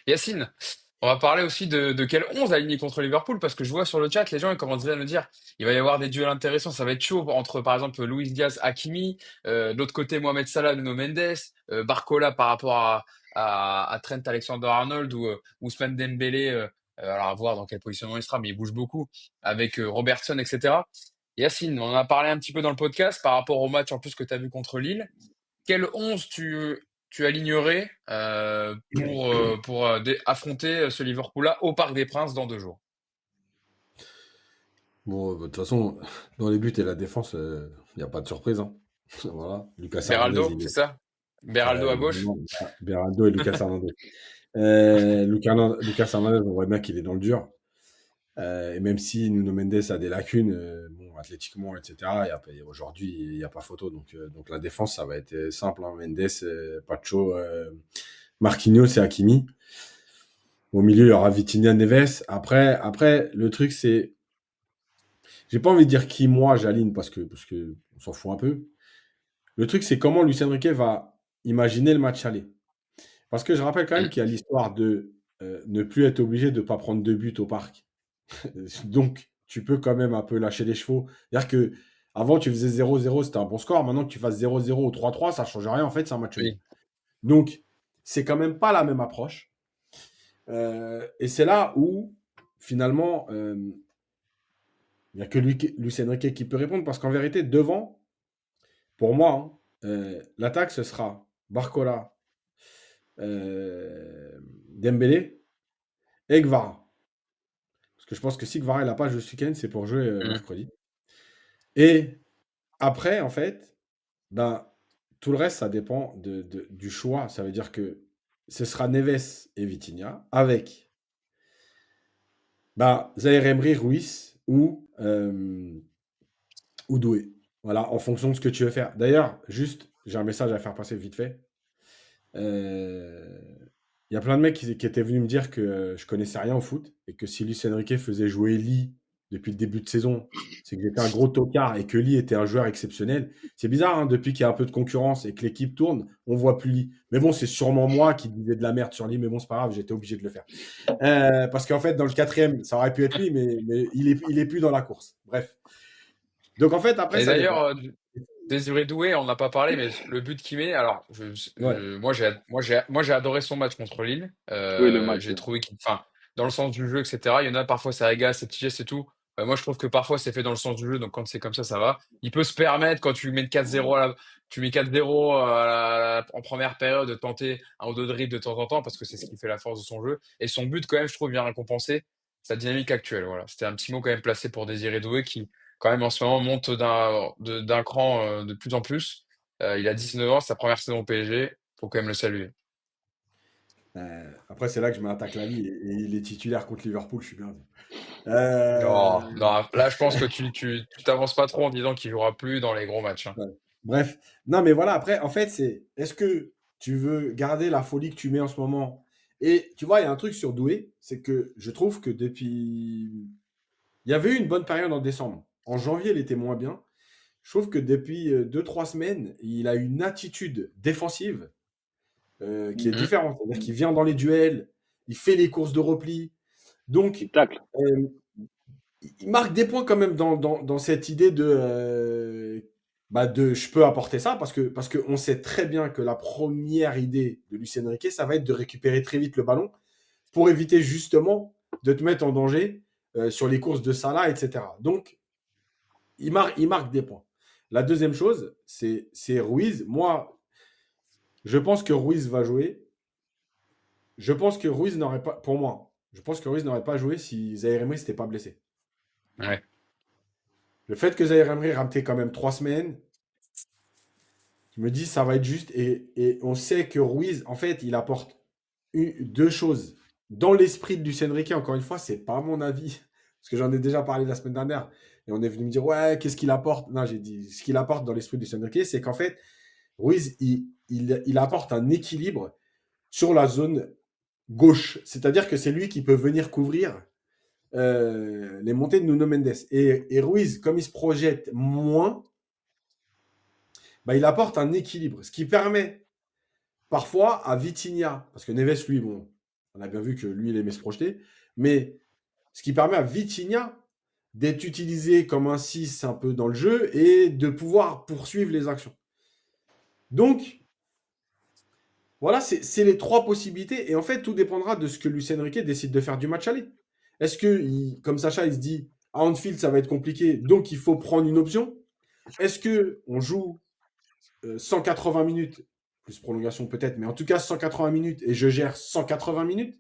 Yacine, on va parler aussi de quel 11 aligné contre Liverpool, parce que je vois sur le chat, les gens ils commencent déjà à nous dire il va y avoir des duels intéressants, ça va être chaud entre par exemple Luis Diaz, Hakimi, de l'autre côté Mohamed Salah, Nuno Mendes, Barcola par rapport à Trent Alexander-Arnold ou Ousmane Dembélé, alors à voir dans quel positionnement il sera, mais il bouge beaucoup, avec Robertson, etc. Yacine, on en a parlé un petit peu dans le podcast par rapport au match en plus que tu as vu contre Lille. Quel 11 tu alignerais pour affronter ce Liverpool-là au Parc des Princes dans 2 jours? Bon, de toute façon, dans les buts et la défense, il n'y a pas de surprise, hein. Voilà. Lucas Hernandez, Beraldo, c'est ça? Beraldo à gauche? évidemment, Beraldo et Lucas Hernandez. Lucas Hernandez, on voit bien qu'il est dans le dur. Et même si Nuno Mendes a des lacunes, bon, athlétiquement, etc., aujourd'hui, il n'y a pas photo. Donc la défense, ça va être simple, hein. Mendes, Pacho, Marquinhos et Hakimi. Au milieu, il y aura Vitinha, Neves. Après, le truc, c'est. J'ai pas envie de dire qui, moi, j'aligne parce que on s'en fout un peu. Le truc, c'est comment Lucien Riquet va imaginer le match aller. Parce que je rappelle quand même Mm. qu'il y a l'histoire de ne plus être obligé de ne pas prendre de but au parc. Donc, tu peux quand même un peu lâcher les chevaux. C'est-à-dire que avant, tu faisais 0-0, c'était un bon score. Maintenant que tu fasses 0-0 ou 3-3, ça ne change rien. En fait, c'est un match nul. Oui. Donc, c'est quand même pas la même approche. Et c'est là où, finalement, il n'y a que Lucien Riquet qui peut répondre. Parce qu'en vérité, devant, pour moi, hein, l'attaque, ce sera Barcola, Dembélé et Gvara. Parce que je pense que si Gvara n'a pas joué ce week-end, c'est pour jouer Mm. mercredi. Et après, en fait, ben, tout le reste, ça dépend du choix. Ça veut dire que ce sera Neves et Vitinha avec ben, Zaire Emery, Ruiz ou Doué. Voilà, en fonction de ce que tu veux faire. D'ailleurs, juste, j'ai un message à faire passer vite fait. Euh, Il y a plein de mecs qui étaient venus me dire que je connaissais rien au foot et que si Luis Enrique faisait jouer Lee depuis le début de saison, c'est que j'étais un gros tocard et que Lee était un joueur exceptionnel. C'est bizarre, hein, depuis qu'il y a un peu de concurrence et que l'équipe tourne, on voit plus Lee. Mais bon, c'est sûrement moi qui disais de la merde sur Lee, mais bon, c'est pas grave, j'étais obligé de le faire. Parce qu'en fait, dans le quatrième, ça aurait pu être lui, mais il est plus dans la course. Bref. Donc en fait, après, Et ça d'ailleurs, dépend. Désiré Doué, on n'a pas parlé, mais le but qu'il met, alors Ouais. moi j'ai adoré son match contre Lille. Oui, le match. J'ai trouvé qu'il, enfin, dans le sens du jeu, etc. Il y en a parfois ça agace, ces petits gestes et tout. Moi je trouve que parfois c'est fait dans le sens du jeu, donc quand c'est comme ça va. Il peut se permettre quand tu mets 4-0 tu mets 4-0 en première période de tenter un ou deux dribbles de temps en temps parce que c'est ce qui fait la force de son jeu. Et son but quand même, je trouve, vient récompenser sa dynamique actuelle. Voilà, c'était un petit mot quand même placé pour Désiré Doué qui quand même en ce moment monte d'un cran de plus en plus. Il a 19 ans, sa première saison au PSG, faut quand même le saluer. Après, c'est là que je m'attaque la vie et il est titulaire contre Liverpool, je suis bien. Non, Euh, non, là je pense que tu t'avances pas trop en disant qu'il jouera plus dans les gros matchs, hein. Ouais. Bref, non, mais voilà, après, en fait, c'est est-ce que tu veux garder la folie que tu mets en ce moment? Et tu vois, il y a un truc sur Doué, c'est que je trouve que depuis. Il y avait eu une bonne période en décembre. En janvier, il était moins bien. Je trouve que depuis 2-3 semaines, il a une attitude défensive qui est Mm. différente. C'est-à-dire qu'il vient dans les duels, il fait les courses de repli. Il Donc, tacle. euh, il marque des points quand même dans cette idée de je peux apporter ça parce que on sait très bien que la première idée de Lucien Riquet, ça va être de récupérer très vite le ballon pour éviter justement de te mettre en danger sur les courses de Salah, etc. Donc, il marque des points. La deuxième chose, c'est Ruiz. Moi, je pense que Ruiz va jouer. Je pense que Ruiz n'aurait pas, pour moi, je pense que Ruiz n'aurait pas joué si Zaire Emery s'était pas blessé. Ouais. Le fait que Zaire Emery raté quand même 3 semaines, je me dis ça va être juste et on sait que Ruiz, en fait, il apporte deux choses. Dans l'esprit de Lucien Riquet, encore une fois, c'est pas mon avis, parce que j'en ai déjà parlé la semaine dernière, et on est venu me dire ouais, qu'est-ce qu'il apporte? Non, j'ai dit ce qu'il apporte dans l'esprit de Lucien Riquet, c'est qu'en fait, Ruiz, il apporte un équilibre sur la zone gauche. C'est-à-dire que c'est lui qui peut venir couvrir les montées de Nuno Mendes. Et Ruiz, comme il se projette moins, bah, il apporte un équilibre, ce qui permet parfois à Vitinha, parce que Neves, lui, bon, On a bien vu que lui, il aimait se projeter. Mais ce qui permet à Vitinha d'être utilisé comme un 6 un peu dans le jeu et de pouvoir poursuivre les actions. Donc, voilà, c'est les trois possibilités. Et en fait, tout dépendra de ce que Lucien Riquet décide de faire du match aller. Est-ce que, comme Sacha, il se dit, à Anfield, ça va être compliqué, donc il faut prendre une option? Est-ce que on joue 180 minutes, plus prolongation peut-être, mais en tout cas 180 minutes et je gère 180 minutes?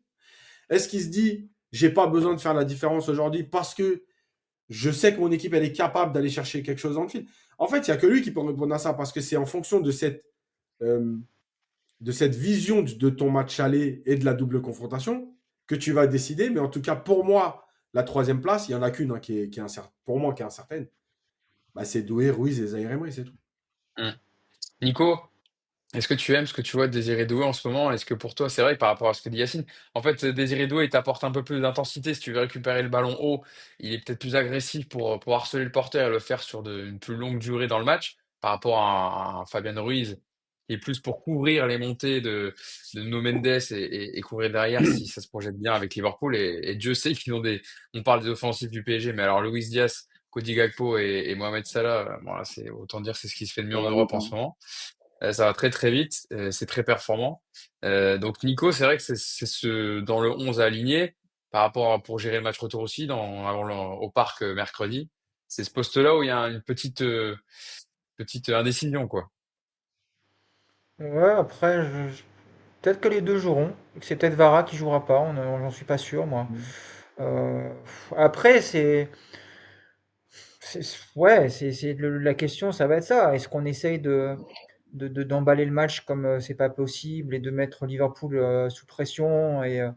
Est-ce qu'il se dit, j'ai pas besoin de faire la différence aujourd'hui parce que je sais que mon équipe, elle est capable d'aller chercher quelque chose dans le fil? En fait, il n'y a que lui qui peut répondre à ça parce que c'est en fonction euh, de cette vision de ton match aller et de la double confrontation que tu vas décider. Mais en tout cas, pour moi, la troisième place, il n'y en a qu'une hein, qui est pour moi qui est incertaine. Bah, c'est Doué, Ruiz et Zaire Emery, c'est tout. Hmm. Nico, est-ce que tu aimes ce que tu vois de Désiré Doué en ce moment? Est-ce que pour toi, c'est vrai que par rapport à ce que dit Yacine, en fait, Désiré Doué, il t'apporte un peu plus d'intensité si tu veux récupérer le ballon haut. Il est peut-être plus agressif pour harceler le porteur et le faire sur une plus longue durée dans le match par rapport à un Fabien Ruiz qui est plus pour couvrir les montées de Nuno Mendes et courir derrière si ça se projette bien avec Liverpool. Et Dieu sait qu'ils ont on parle des offensifs du PSG, mais alors Luis Diaz, Cody Gakpo et Mohamed Salah, voilà, c'est autant dire c'est ce qui se fait de mieux Ça en va Europe vite, en hein. ce moment. Ça va très très vite, c'est très performant. Donc Nico, c'est vrai que c'est ce dans le 11 à aligner par rapport pour gérer le match retour aussi au parc mercredi. C'est ce poste-là où il y a une petite indécision quoi. Ouais, après, peut-être que les deux joueront, et que c'est peut-être Vara qui jouera pas, j'en suis pas sûr, moi. Mm. Euh, Après, ouais, la question, ça va être ça. Est-ce qu'on essaye d'emballer le match comme c'est pas possible et de mettre Liverpool sous pression et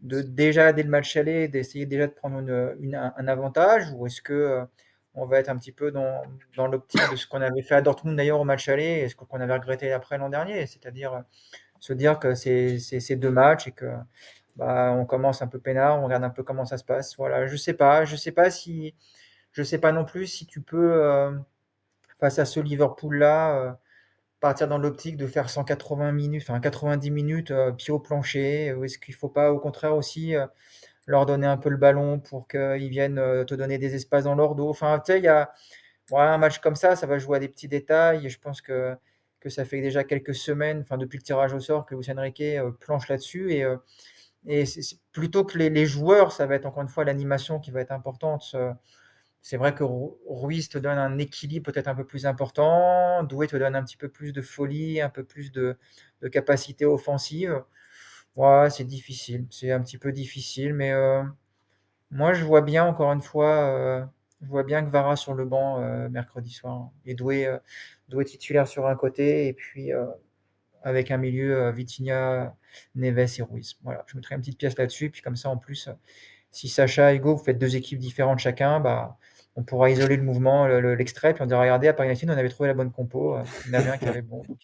de déjà dès le match aller d'essayer déjà de prendre un avantage ou est-ce que on va être un petit peu dans l'optique de ce qu'on avait fait à Dortmund d'ailleurs au match aller et ce qu'on avait regretté après l'an dernier, c'est-à-dire se dire que c'est deux matchs et que bah, on commence un peu peinard, on regarde un peu comment ça se passe. Voilà, je sais pas non plus si tu peux face à ce Liverpool-là partir dans l'optique de faire 180 minutes, enfin 90 minutes pied au plancher, ou est-ce qu'il faut pas au contraire aussi leur donner un peu le ballon pour qu'ils viennent te donner des espaces dans leur dos. Enfin, tu sais, il y a voilà, un match comme ça va jouer à des petits détails. Et je pense que ça fait déjà quelques semaines, enfin depuis le tirage au sort, que Luis Enrique planche là-dessus. Et plutôt que les joueurs, ça va être encore une fois l'animation qui va être importante. C'est vrai que Ruiz te donne un équilibre peut-être un peu plus important. Doué te donne un petit peu plus de folie, un peu plus de capacité offensive. Ouais, c'est difficile. C'est un petit peu difficile, mais moi, je vois bien, encore une fois, je vois bien que Vara sur le banc mercredi soir. Et Doué titulaire sur un côté, et puis avec un milieu Vitinha, Neves et Ruiz. Voilà, je mettrai une petite pièce là-dessus. Et puis comme ça, en plus, si Sacha et Hugo, vous faites deux équipes différentes chacun, bah, on pourra isoler le mouvement, l'extrait, puis on dira, regardez, à Paris United, on avait trouvé la bonne compo. Il n'y en avait un qui avait le bon. Donc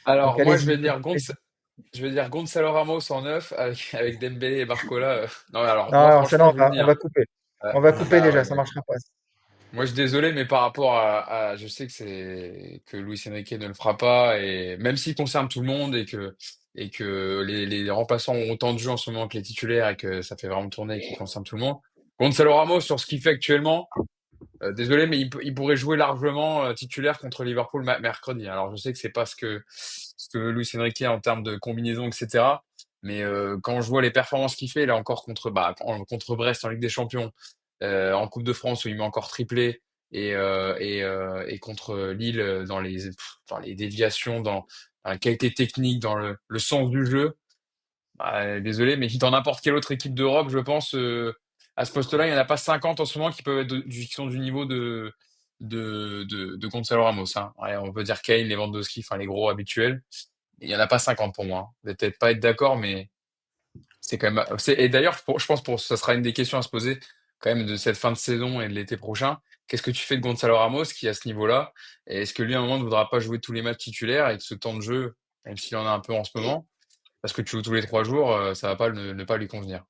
Alors moi allez-y. je vais dire Gonzalo Ramos en neuf avec Dembélé et Barcola. Non mais alors moi Non, ça, non, franchement je vais te on dire. va couper. On va couper Bah déjà, ouais, ça mais marchera pas. moi, je suis désolé, mais par rapport je sais que Luis Enrique ne le fera pas, et même s'il concerne tout le monde et que les remplaçants ont autant de jeux en ce moment que les titulaires et que ça fait vraiment tourner et qu'il concerne tout le monde. Gonzalo Ramos sur ce qu'il fait actuellement, désolé, mais il pourrait jouer largement titulaire contre Liverpool mercredi. Alors je sais que c'est pas ce que Luis Enrique a en termes de combinaison, etc. Mais quand je vois les performances qu'il fait là encore contre Brest en Ligue des Champions, en Coupe de France où il met encore triplé et contre Lille dans les déviations, dans la qualité technique, dans le sens du jeu. Bah, désolé, mais dans n'importe quelle autre équipe d'Europe, je pense, à ce poste-là, il n'y en a pas 50 en ce moment qui peuvent être qui sont du niveau de Gonzalo Ramos, hein. Ouais, on peut dire Kane, Lewandowski, enfin les gros habituels. Il n'y en a pas 50 pour moi, hein. Vous allez peut-être pas être d'accord, mais c'est quand même. Et d'ailleurs, je pense ça sera une des questions à se poser quand même de cette fin de saison et de l'été prochain. Qu'est-ce que tu fais de Gonzalo Ramos qui est à ce niveau-là? Et est-ce que lui, à un moment, ne voudra pas jouer tous les matchs titulaires et que ce temps de jeu, même s'il en a un peu en ce moment, parce que tu joues tous les 3 jours, ça va pas ne pas lui convenir.